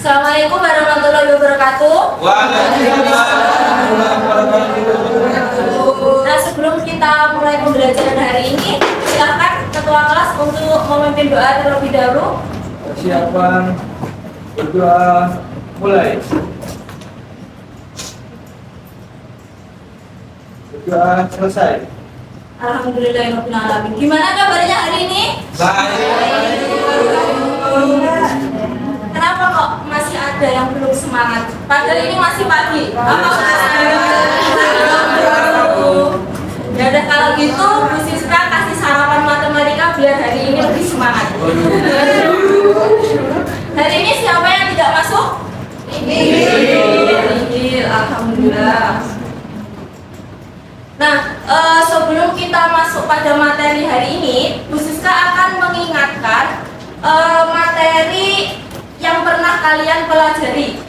Assalamualaikum warahmatullahi wabarakatuh. Waalaikumsalam warahmatullahi wabarakatuh. Nah, sebelum kita mulai pembelajaran hari ini, silakan ketua kelas untuk memimpin doa terlebih dahulu. Persiapan berdoa mulai. Berdoa selesai. Alhamdulillahirobbilalamin. Gimana kabarnya hari ini? Baik. Kenapa kok masih ada yang belum semangat? Padahal ini masih pagi. Ya udah, kalau gitu Bu Siska kasih sarapan matematika biar hari ini lebih semangat. Hari ini siapa yang tidak masuk? Nihil. Alhamdulillah. Nah, sebelum kita masuk pada materi hari ini, Bu Siska akan mengingatkan materi yang pernah kalian pelajari.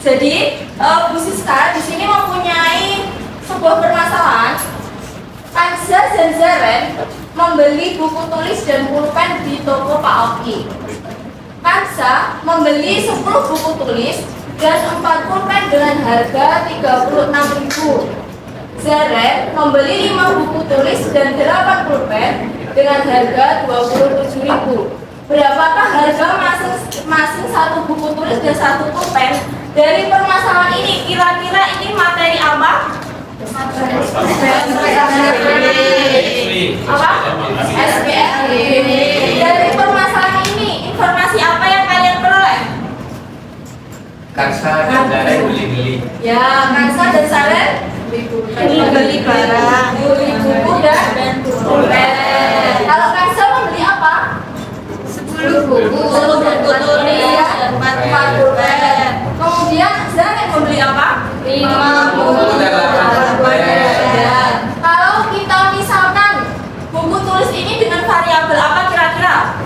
Jadi, Bu Siska di sini mempunyai sebuah permasalahan. Kanza dan Zaren membeli buku tulis dan pulpen di toko Pak Oki. Kanza membeli 10 buku tulis dan 4 pulpen dengan harga 36.000. Zaren membeli 5 buku tulis dan 8 pulpen dengan harga 27.000. Berapakah harga masing-masing 1 buku tulis dan 1 pulpen? Dari permasalahan ini, kira-kira ini materi apa? SPLD. Dari permasalahan ini, informasi apa yang kalian peroleh? Kansa dan Zaren beli-beli. Ya, Kansa dan Zaren beli barang, beli buku dan pulpen. Kalau Kansa membeli apa? 10 buku, 10 buku tulis dan 4 pulpen. Kemudian Zaren membeli apa? 5 buku dan 8 pulpen. Kalau kita misalkan buku tulis ini dengan variabel apa kira-kira?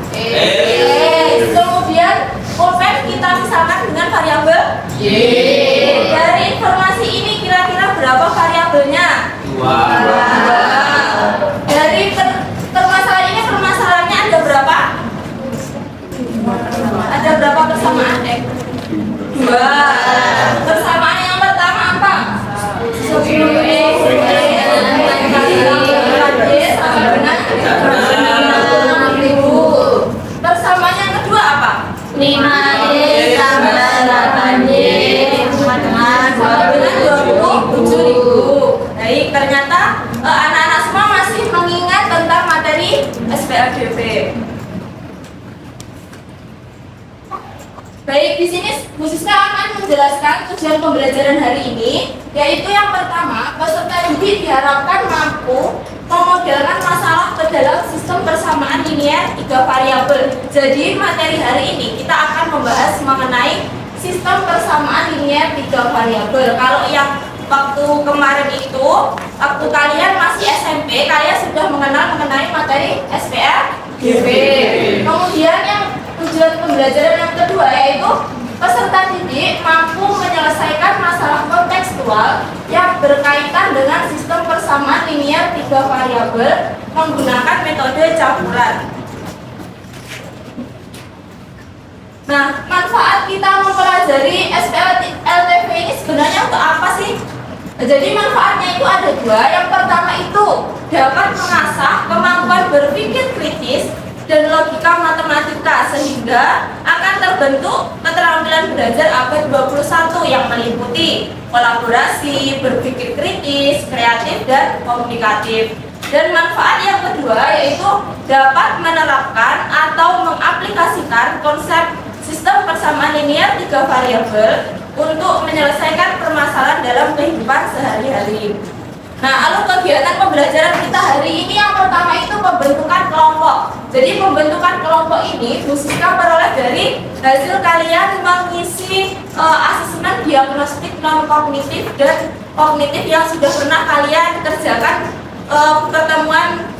Kemudian pulpen kita misalkan dengan variabel Y. Dari informasi ini kira-kira berapa variabelnya? 2. Dari permasalahan ini, permasalahannya ada berapa? Ada berapa persamaan? 2. Persamaan yang pertama apa? 10x sama dengan 36.000. Persamaan yang kedua apa? 5y tambah 8y sama dengan 27.000. Baik, ternyata anak-anak semua masih mengingat tentang materi SPLDP. Baik, di sini Bu Siska akan menjelaskan tujuan pembelajaran hari ini, yaitu yang pertama, peserta didik diharapkan mampu memodelkan masalah ke dalam sistem persamaan linear 3 variabel. Jadi materi hari ini kita akan membahas mengenai sistem persamaan linear 3 variabel. Kalau yang waktu kemarin itu, waktu kalian masih SMP, kalian sudah mengenal mengenai materi SPLDP. Kemudian yang tujuan pembelajaran yang kedua yaitu peserta didik mampu menyelesaikan masalah kontekstual yang berkaitan dengan sistem persamaan linear 3 variabel menggunakan metode campuran. Nah, manfaat kita mempelajari SPLDP ini sebenarnya untuk apa sih? Jadi manfaatnya itu ada 2. Yang pertama itu dapat mengasah kemampuan berpikir kritis dan logika matematika sehingga akan terbentuk keterampilan belajar abad 21 yang meliputi kolaborasi, berpikir kritis, kreatif, dan komunikatif. Dan manfaat yang kedua yaitu dapat menerapkan atau mengaplikasikan konsep sistem persamaan linear 3 variabel untuk menyelesaikan permasalahan dalam kehidupan sehari-hari. Nah, lalu kegiatan pembelajaran kita hari ini yang pertama itu pembentukan kelompok. Jadi pembentukan kelompok ini Bu Siska peroleh dari hasil kalian mengisi asesmen diagnostik non kognitif dan kognitif yang sudah pernah kalian kerjakan pertemuan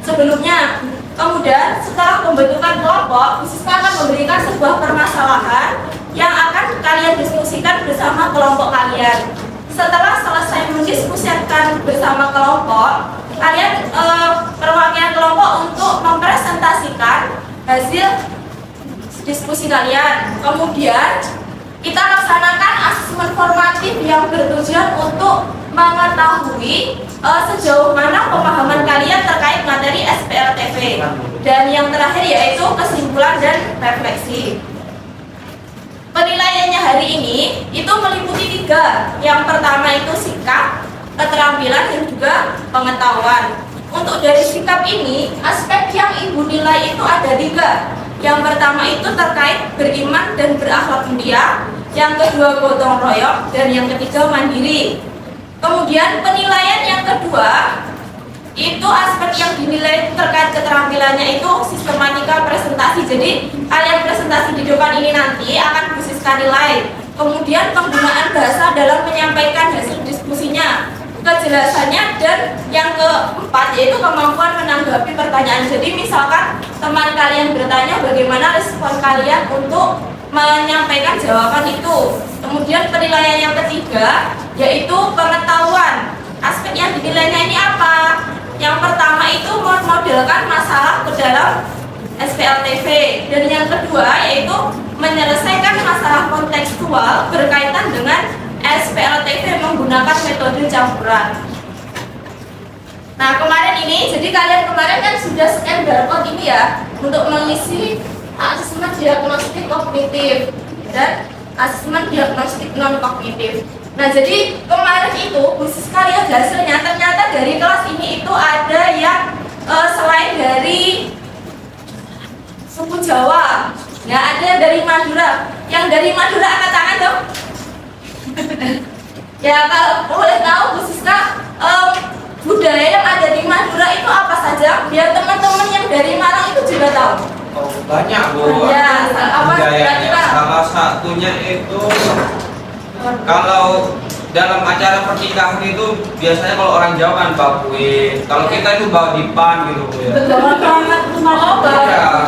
sebelumnya. Kemudian setelah pembentukan kelompok, Bu Siska akan memberikan sebuah permasalahan yang akan kalian diskusikan bersama kelompok kalian. Setelah selesai mendiskusikan bersama kelompok, kalian perwakilan kelompok untuk mempresentasikan hasil diskusi kalian. Kemudian kita laksanakan asesmen formatif yang bertujuan untuk mengetahui sejauh mana pemahaman kalian terkait materi SPLTV. Dan yang terakhir yaitu kesimpulan dan refleksi. Penilaiannya hari ini itu meliputi 3. Yang pertama itu sikap, keterampilan, dan juga pengetahuan. Untuk dari sikap ini, aspek yang ibu nilai itu ada 3. Yang pertama itu terkait beriman dan berakhlak mulia, yang kedua gotong royong, dan yang ketiga mandiri. Kemudian penilaian yang kedua itu aspek yang dinilai terkait keterampilannya itu sistematika presentasi. Jadi kalian presentasi di depan ini nanti akan Bu Siska nilai. Kemudian penggunaan bahasa dalam menyampaikan hasil diskusinya, kejelasannya, dan yang keempat yaitu kemampuan menanggapi pertanyaan. Jadi misalkan teman kalian bertanya, bagaimana respon kalian untuk menyampaikan jawaban itu. Kemudian penilaian yang ketiga yaitu pengetahuan. Aspek yang dinilainya ini apa? Yang pertama itu memodelkan masalah ke dalam SPLTV, dan yang kedua yaitu menyelesaikan masalah kontekstual berkaitan dengan SPLTV menggunakan metode campuran. Nah kemarin ini, jadi kalian kemarin kan sudah scan barcode ini ya untuk mengisi asesmen diagnostik kognitif dan asesmen diagnostik non kognitif. Nah jadi kemarin itu Bu Siska lihat hasilnya, ternyata dari kelas ini itu ada yang selain dari suku Jawa, ya ada dari Madura. Yang dari Madura angkat tangan dong. Ya kalau boleh tahu Bu Siska, budaya yang ada di Madura itu apa saja? Biar teman-teman yang dari Malang itu juga tahu. Oh, banyak Bu. Ya, apa Budayanya. Salah satunya itu kalau dalam acara pernikahan itu biasanya kalau orang Jawa kan bawa kue, kalau kita itu bawa dipan gitu Bu ya.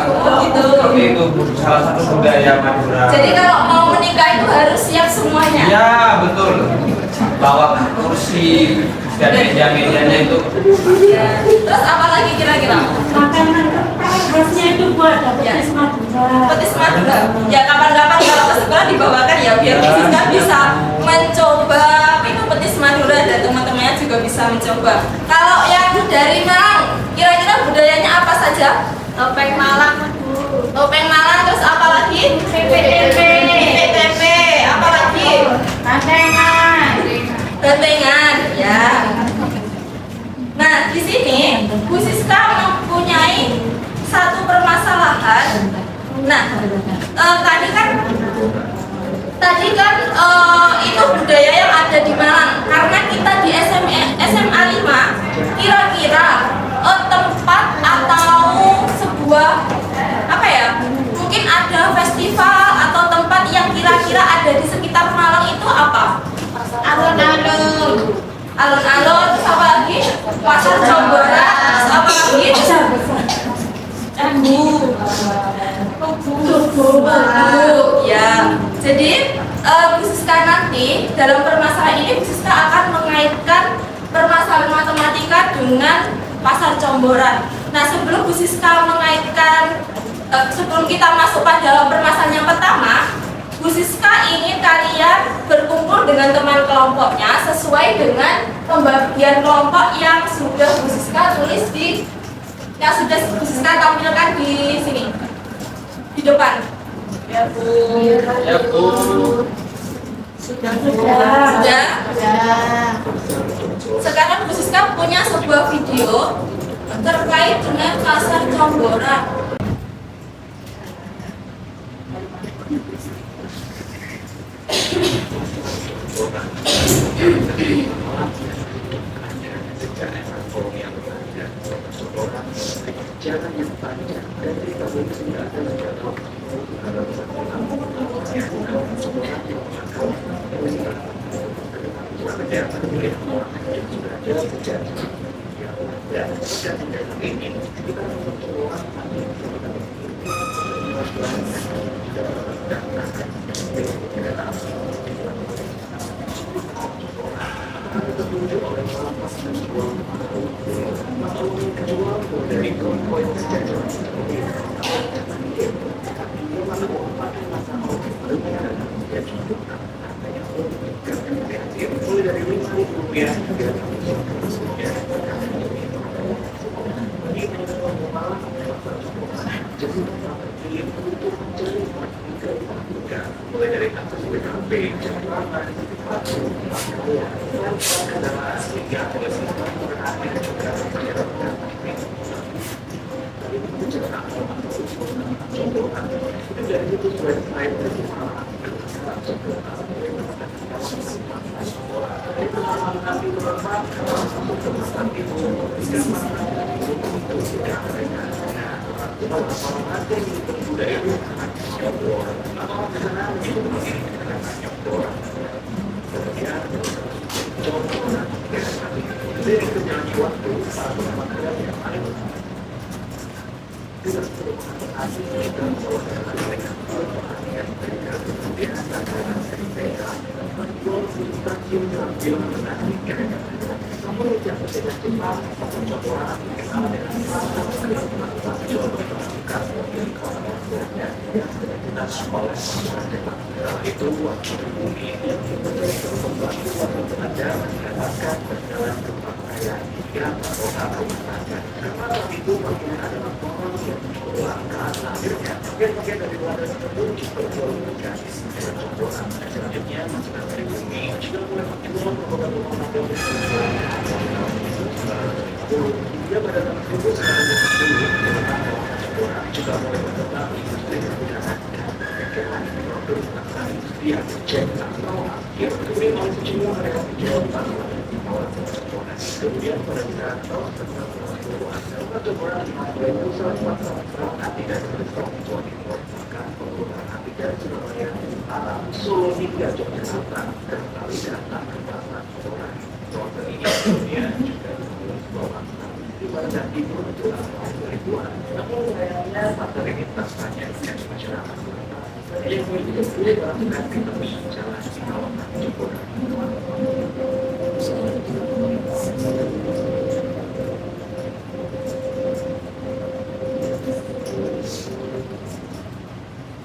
Oh, gitu. Seperti itu Bu, salah satu budaya Madura. Jadi kalau mau menikah itu harus siap semuanya. Ya betul, bawa kursi dan meja-mejanya itu. Ya. Terus apa lagi kira-kira? Makanan khasnya itu buat Ya. petis Madura. Petis Madura. Ya kapan-kapan kalau ke sekolah dibawakan ya biar Ya. Siska bisa mencoba itu petis Madura dan teman-temannya juga bisa mencoba. Kalau yang dari Malang, kira-kira budayanya apa saja? Topeng Malang. Topeng Malang, terus apa lagi? PPTP. Apa lagi? Gantengan, ya. Nah, di sini Bu Siska mempunyai satu permasalahan. Nah, tadi kan itu budaya yang ada di Malang. Karena kita di SMA 5, kira-kira tempat atau sebuah apa ya? Mungkin ada festival atau tempat yang kira-kira ada di sekitar Malang itu apa? Alun-alun. Alun-alun, terus apa lagi? Pasar Comboran, terus apa lagi? Tugu. Ya. Jadi Bu Siska nanti dalam permasalahan ini Bu Siska akan mengaitkan permasalahan matematika dengan pasar Comboran. Nah, sebelum Bu Siska mengaitkan sebelum kita masuk pada permasalahan yang pertama, Bu Siska ingin kalian berkumpul dengan teman kelompoknya sesuai dengan pembagian kelompok yang sudah Bu Siska tulis yang sudah Bu Siska tampilkan di sini di depan. Ya Bu. Ya Bu. Sudah. Sekarang Bu Siska punya sebuah video terkait dengan pasar Comboran.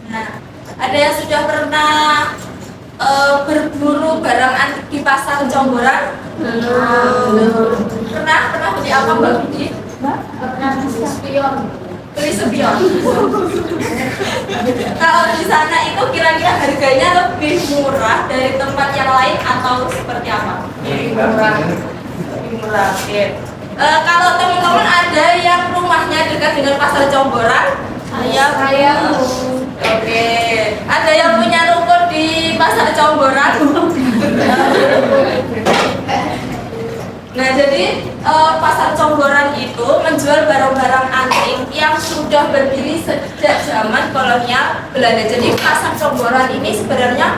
Nah, ada yang sudah pernah berburu barang antik di pasar Jonggoran? Belum. Pernah beli apa Mbak Budi? Pernah spion. Beli spion. Kalau di sana itu kira-kira harganya lebih murah dari tempat yang lain atau seperti apa? Lebih murah. Oke. Kalau teman-teman ada yang rumahnya dekat dengan pasar Jonggoran? Saya. Oke. Ada yang punya ruko di pasar Jonggoran? Nah, jadi pasar Jonggoran itu menjual barang-barang antik yang sudah berdiri sejak zaman kolonial Belanda. Jadi pasar Jonggoran ini sebenarnya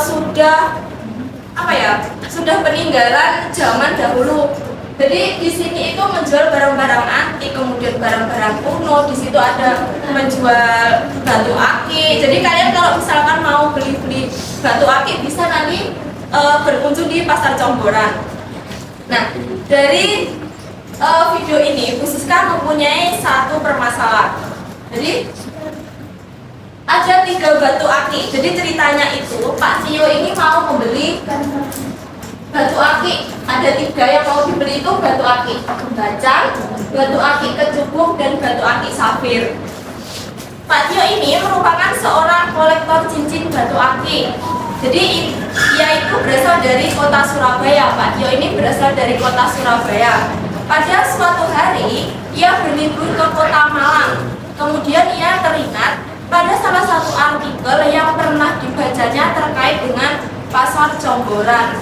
sudah sudah peninggalan zaman dahulu. Jadi di sini itu menjual barang-barang antik, kemudian barang-barang kuno. Di situ ada menjual batu akik. Jadi kalian kalau misalkan mau beli-beli batu akik bisa nanti berkunjung di pasar Jonggoran. Nah, dari video ini Bu Siska mempunyai satu permasalahan. Jadi ada 3 batu akik. Jadi ceritanya itu Pak Tio ini mau membeli batu akik. Ada 3 yang mau dibeli itu batu akik bajang, batu akik kecubung, dan batu akik safir. Pak Tio ini merupakan seorang kolektor cincin batu akik. Jadi ia itu berasal dari kota Surabaya. Pak Tio ini berasal dari kota Surabaya. Pada suatu hari ia berlibur ke kota Malang. Kemudian ia teringat pada salah satu artikel yang pernah dibacanya terkait dengan pasar Jonggoran.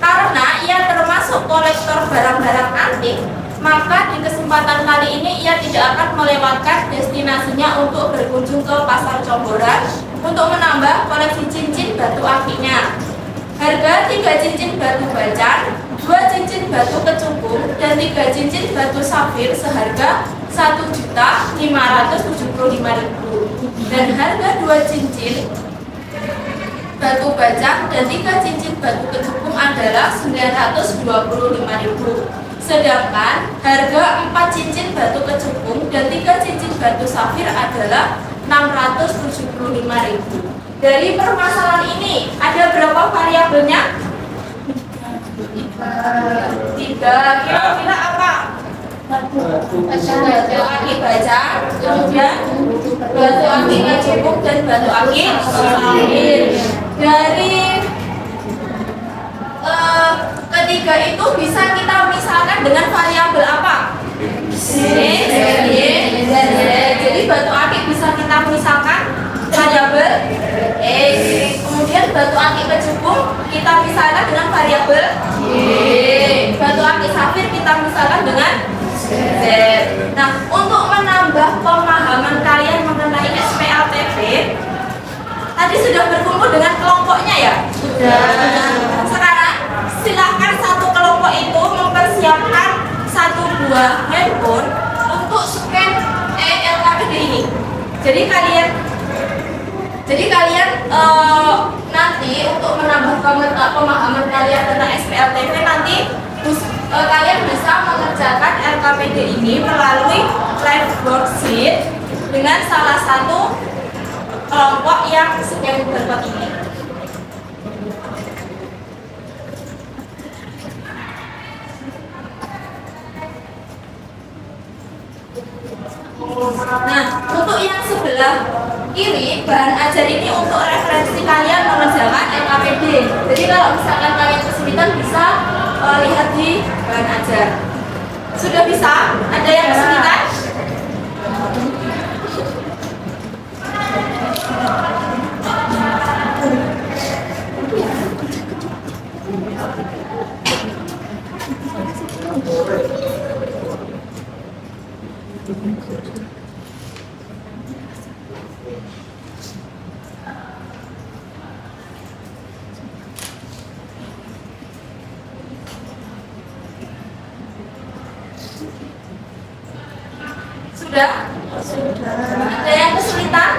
Karena ia termasuk kolektor barang-barang antik, maka di kesempatan kali ini ia tidak akan melewatkan destinasinya untuk berkunjung ke pasar Jonggoran untuk menambah koleksi cincin batu akiknya. Harga 3 cincin batu bajang, 2 cincin batu kecubung, dan 3 cincin batu safir seharga Rp1.575.000. Dan harga 2 cincin batu bajang dan 3 cincin batu kecubung adalah Rp925.000. Sedangkan harga 4 cincin batu kecubung dan 3 cincin batu safir adalah Rp675.000. Dari permasalahan ini ada berapa variabelnya? 3. Kira-kira apa? Batu akik bajang, kemudian batu akik akik kecubung dan batu akik safir. Dari ketiga itu bisa kita misalkan dengan variabel apa? X, Y, dan Z. Jadi batu akik bisa kita misalkan variabel X. Kemudian batu akik kecubung kita misalkan dengan variabel Y. Batu akik safir kita misalkan dengan Z. Nah, untuk menambah pemahaman kalian mengenai SPLTV, tadi sudah berkumpul dengan kelompoknya ya? Sudah. Sekarang silakan satu kelompok itu mempersiapkan satu buah handphone untuk scan LKPD ini. Jadi kalian nanti untuk menambah pemahaman kalian tentang SPLTV nanti kalian bisa mengerjakan LKPD ini melalui live worksheet dengan salah satu kelompok yang sedang berbuat ini. Nah, untuk yang sebelah kiri, bahan ajar ini untuk referensi kalian mengerjakan LKPD. Jadi kalau misalkan kalian kesulitan bisa lihat di bahan ajar. Sudah bisa? Ada yang kesulitan? Sudah? Ada yang kesulitan?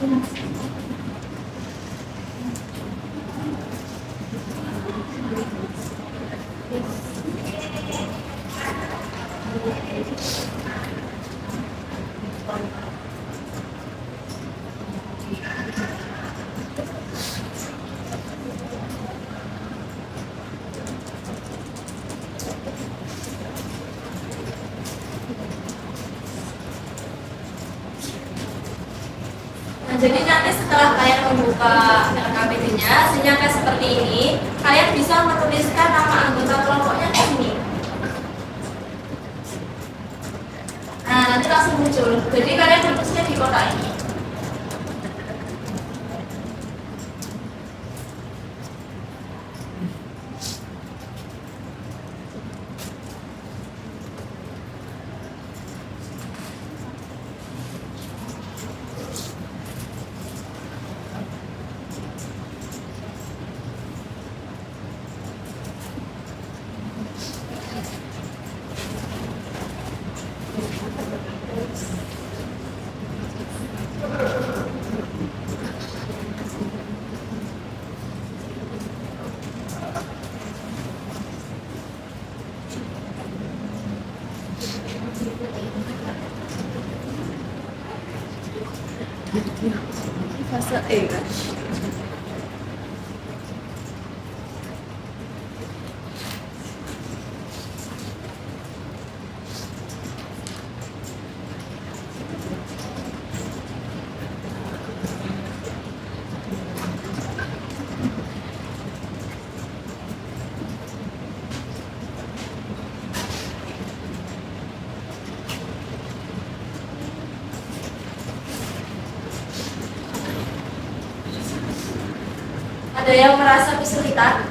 Nah, jadi nanti setelah kalian membuka LKPD-nya, hasilnya kayak seperti ini, kalian bisa menuliskan nama anggota kelompoknya di sini. Nah, nanti langsung muncul. Jadi kalian menulisnya di kotak ini. Fase E kan? Ada yang merasa kesulitan?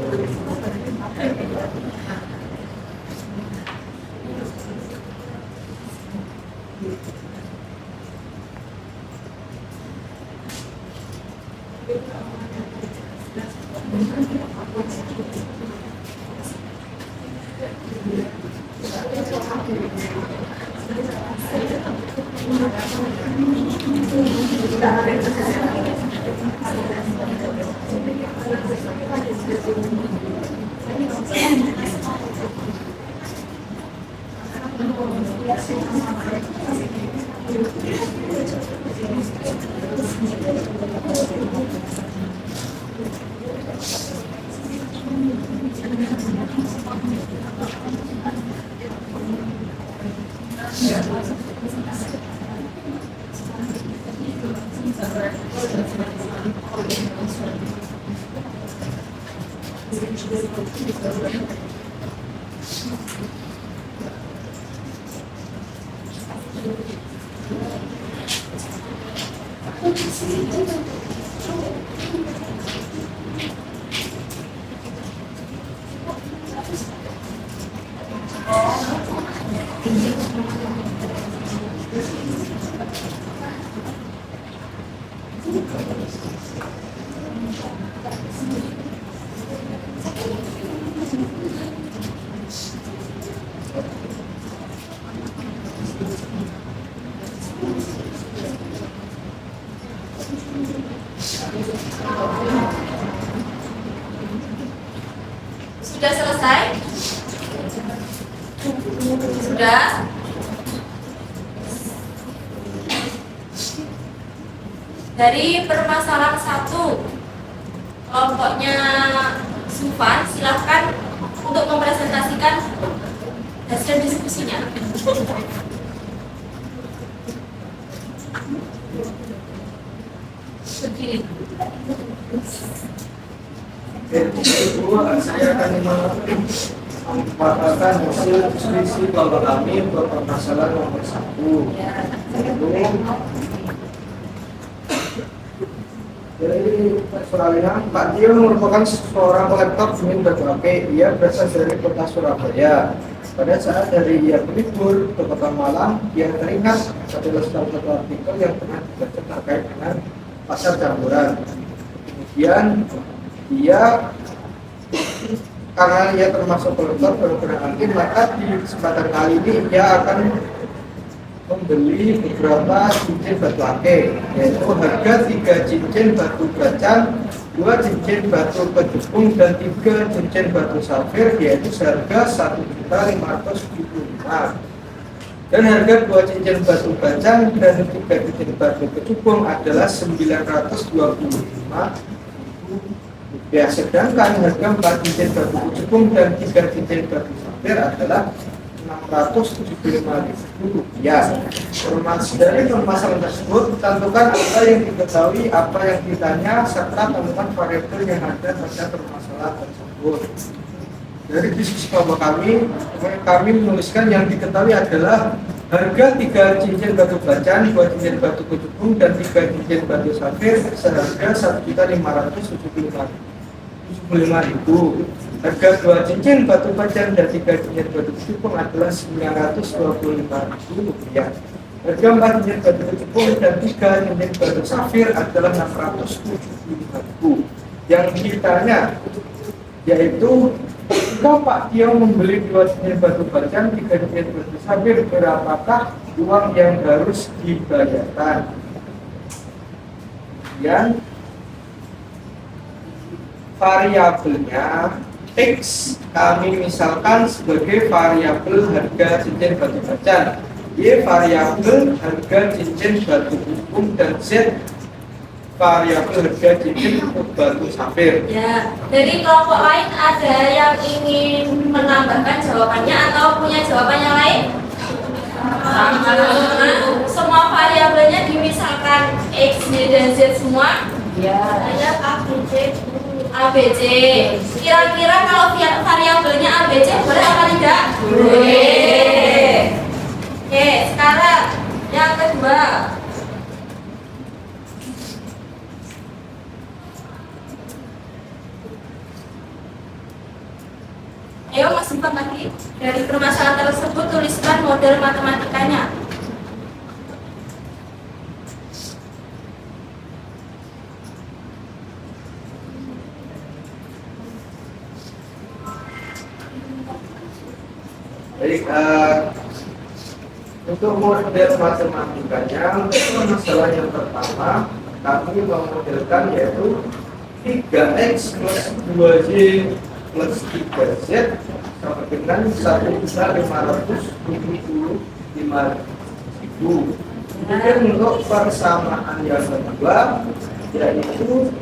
Thank you. Sudah selesai? Sudah? Dari permasalahan 1 kelompoknya Sufan, silahkan untuk mempresentasikan hasil diskusinya. Berdiri. Kedua, saya akan memaparkan hasil diskusi kelompok kami untuk permasalahan nomor 1. Jadi persoalannya, Pak Tio merupakan seorang kolektor semen batu akik. Ia berasal dari kota Surabaya. Pada saat dari ia berlibur ke kota Malang, ia teringat adalah salah satu artikel yang pernah dibaca terkait dengan pasar campuran. Kemudian ia, karena ia termasuk kolektor barang antik, maka di kesempatan kali ini ia akan membeli beberapa cincin batu akik, yaitu harga 3 cincin batu bacang, 2 cincin batu kecubung, dan 3 cincin batu safir, yaitu seharga Rp1.575. Dan harga 2 cincin batu bacang dan 3 cincin batu kecubung adalah Rp925. Sedangkan harga 4 cincin batu kecubung dan 3 cincin batu safir adalah Rp675.000. Dari permasalahan tersebut, tentukan apa yang diketahui, apa yang ditanya, serta temukan variabel yang ada pada permasalahan tersebut. Dari diskusi kelompok kami menuliskan yang diketahui adalah harga 3 cincin batu bacaan, 2 cincin batu kecubung, dan 3 cincin batu safir seharga Rp1.575.000. Harga 2 cincin batu bacaan dan 3 cincin batu kecubung adalah Rp925.000. Harga 4 cincin batu kecubung dan 3 cincin batu safir adalah Rp675.000. Yang ditanya yaitu, jika Pak Tio membeli 2 cincin batu bacaan, 3 cincin batu safir, berapakah uang yang harus dibayarkan? Kemudian variabelnya X kami misalkan sebagai variabel harga cincin batu bacaan, Y variabel harga cincin batu kecubung, dan Z variabel harga cincin batu safir. Ya, dari kelompok lain ada yang ingin menambahkan jawabannya atau punya jawaban yang lain? Semua variabelnya dimisalkan X, Y, dan Z semua? Ya. Ada ABC. ABC. Kira-kira kalau variabelnya ABC boleh apa tidak? Boleh. Oke, sekarang yang kedua. Ayo Mas Simpan lagi. Dari permasalahan tersebut tuliskan model matematikanya. Baik, untuk model matematikanya, untuk masalah yang pertama kami memodelkan yaitu 3x plus 2y plus 3z sama dengan 1.575.000. Kemudian untuk persamaan yang kedua yaitu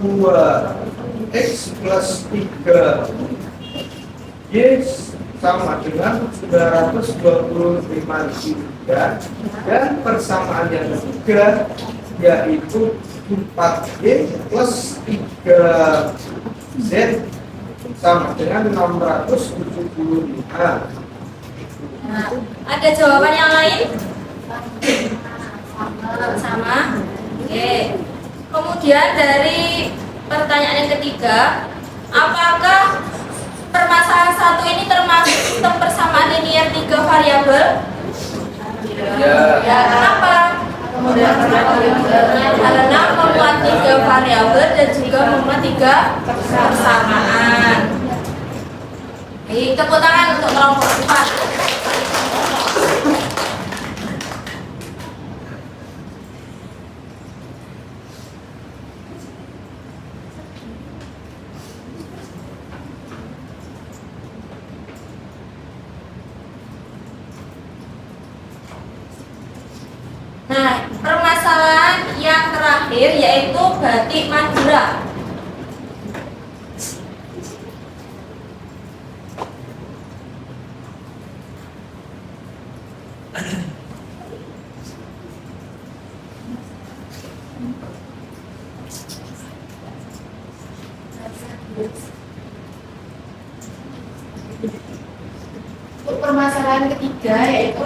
2x plus 3y sama dengan 925 juga, dan persamaan yang ketiga yaitu 4y plus 3z sama dengan 675. Nah, ada jawaban yang lain? Sama. Oke. Kemudian dari pertanyaan yang ketiga, apakah permasalahan satu ini termasuk sistem persamaan linear 3 variabel? Ya. Ya, kenapa? Karena memuat 3 variabel dan juga memuat 3 persamaan. Baik, tepuk tangan untuk kelompok 4. Nah, permasalahan yang terakhir yaitu batik Madura. Untuk permasalahan ketiga yaitu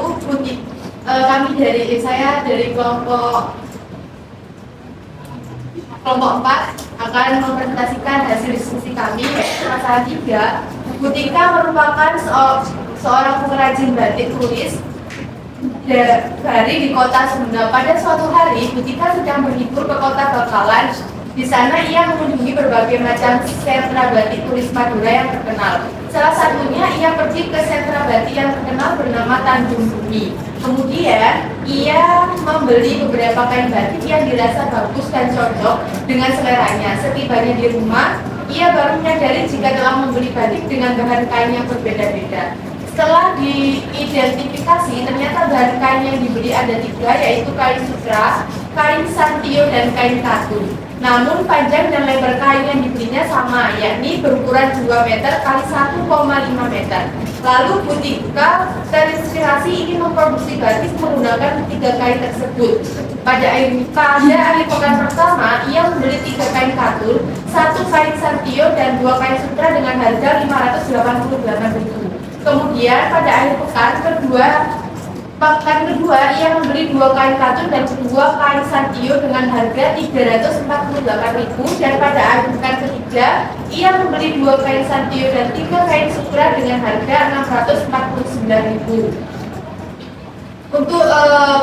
kami saya dari kelompok 4 akan mempresentasikan hasil diskusi kami yaitu masalah 3. Butika merupakan seorang pengrajin batik tulis dari di kota Sunda. Pada suatu hari Butika sedang berlibur ke kota Bakalan. Di sana ia mengunjungi berbagai macam sentra batik tulis Madura yang terkenal. Salah satunya ia pergi ke sentra batik yang terkenal bernama Tanjung Bumi. Kemudian ia membeli beberapa kain batik yang dirasa bagus dan cocok dengan seleranya. Setibanya di rumah, ia baru menyadari jika telah membeli batik dengan bahan kain yang berbeda-beda. Setelah diidentifikasi, ternyata bahan kain yang dibeli ada 3, yaitu kain sutra, kain santio, dan kain katun. Namun panjang dan lebar kain yang dibelinya sama, yakni berukuran 2 meter kali 1,5 meter. Lalu Butika terinspirasi ingin memproduksi batik menggunakan 3 kain tersebut. Pada akhir pekan pertama, ia membeli 3 kain katun, 1 kain santio, dan 2 kain sutra dengan harga Rp588.000. Kemudian pada akhir pekan kedua ia membeli 2 kain katun dan 2 kain santio dengan harga Rp348.000, dan pada akhir pekan ketiga ia membeli 2 kain santio dan 3 kain sutra dengan harga Rp649.000. Untuk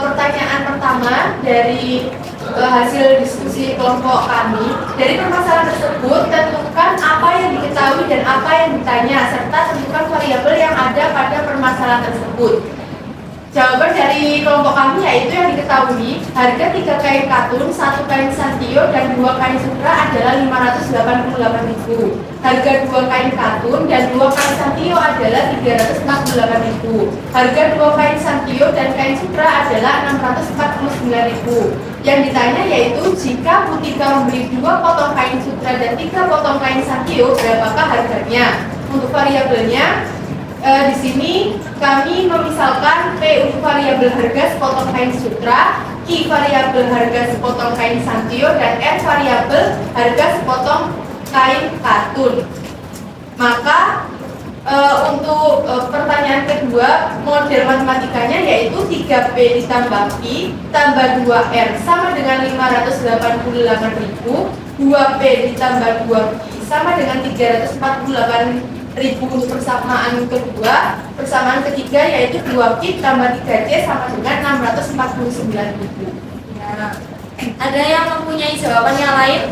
pertanyaan pertama dari hasil diskusi kelompok kami, dari permasalahan tersebut tentukan apa yang diketahui dan apa yang ditanya, serta tentukan variabel yang ada pada permasalahan tersebut. Jawaban dari kelompok kami yaitu yang diketahui, harga 3 kain katun, 1 kain santio, dan 2 kain sutra adalah Rp588.000. Harga 2 kain katun dan 2 kain santio adalah Rp348.000. Harga 2 kain santio dan kain sutra adalah Rp649.000. Yang ditanya yaitu jika Butika membeli 2 potong kain sutra dan 3 potong kain santio, berapakah harganya? Untuk variabelnya, di sini kami memisalkan P untuk variabel harga sepotong kain sutra, Q variabel harga sepotong kain santio, dan R variabel harga sepotong kain katun. Maka untuk pertanyaan kedua, model matematikanya yaitu 3P ditambah Q tambah 2R sama dengan Rp588.000, 2P ditambah 2Q sama dengan ribu untuk persamaan kedua. Persamaan ketiga yaitu 2Q tambah 3C sama dengan 649.000. Ya. Ada yang mempunyai jawaban yang lain?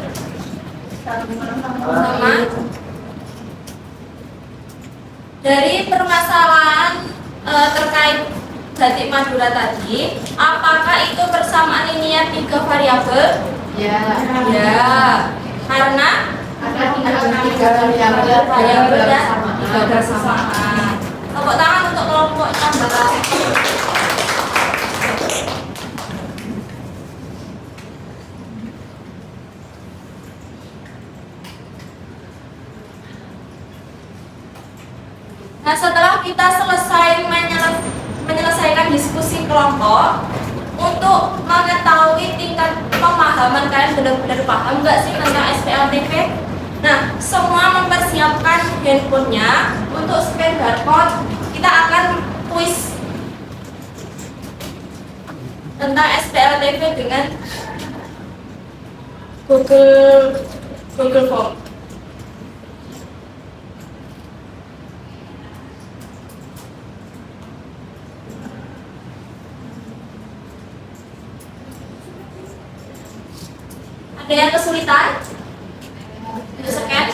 Sama. Dari permasalahan terkait Batik Madura tadi, apakah itu persamaan linear 3 variabel? Ya. Ya. Karena Karena tiga variabel dan bersamaan. tiga bersamaan. Tepuk tangan untuk kelompok yang berhasil. Nah, setelah kita selesai menyelesaikan diskusi kelompok, untuk mengetahui tingkat pemahaman kalian benar-benar paham nggak sih tentang SPLTP? Nah, semua mempersiapkan handphonenya untuk scan barcode. Kita akan kuis tentang SPLTP dengan Google Form. Ada yang kesulitan? Itu scan.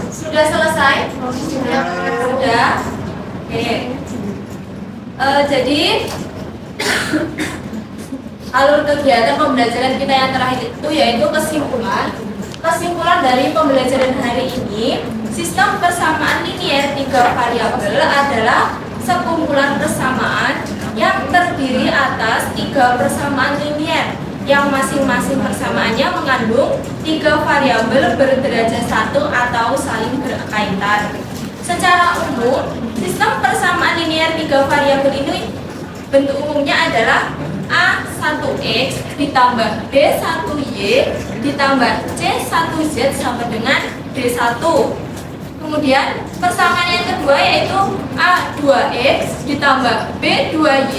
Sudah selesai? Sudah. Oke. Jadi alur kegiatan pembelajaran kita yang terakhir itu yaitu kesimpulan. Kesimpulan dari pembelajaran hari ini, sistem persamaan linear 3 variabel adalah sekumpulan persamaan yang terdiri atas 3 persamaan linear yang masing-masing persamaannya mengandung 3 variabel berderajat 1 atau saling berkaitan. Secara umum, sistem persamaan linear 3 variabel ini bentuk umumnya adalah A1X ditambah B1Y ditambah C1Z sama dengan D1. Kemudian persamaan yang kedua yaitu A2X ditambah B2Y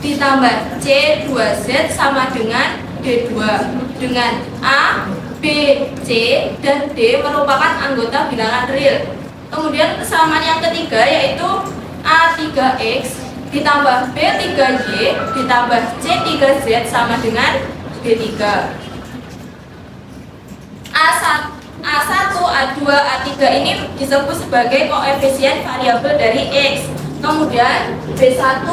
ditambah C2Z sama dengan D2, dengan A, B, C, dan D merupakan anggota bilangan real. Kemudian persamaan yang ketiga yaitu A3X ditambah B3Y ditambah C3Z sama dengan D3. A1, A2, A3 ini disebut sebagai koefisien variabel dari X. Kemudian B1,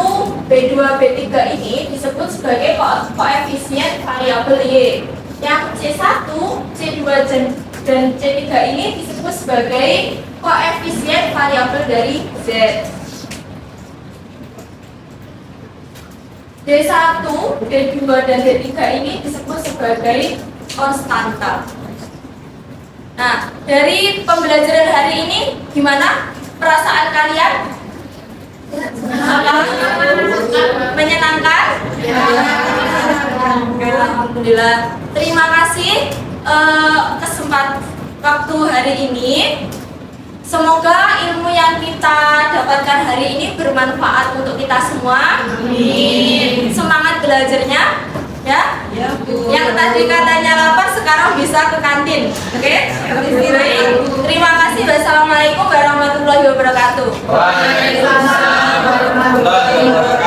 B2, B3 ini disebut sebagai koefisien variabel Y. Yang C1, C2, dan C3 ini disebut sebagai koefisien variabel dari Z. D1, D2, dan D3 ini disebut sebagai konstanta. Nah, dari pembelajaran hari ini gimana perasaan kalian? Menyenangkan? Alhamdulillah. Terima kasih kesempatan waktu hari ini. Semoga ilmu yang kita dapatkan hari ini bermanfaat untuk kita semua. Amin. Semangat belajarnya, ya. Yang tadi katanya lapar sekarang bisa ke kantin. Oke? Baik. Terima kasih. Wassalamualaikum warahmatullahi wabarakatuh. Waalaikumsalam warahmatullahi wabarakatuh.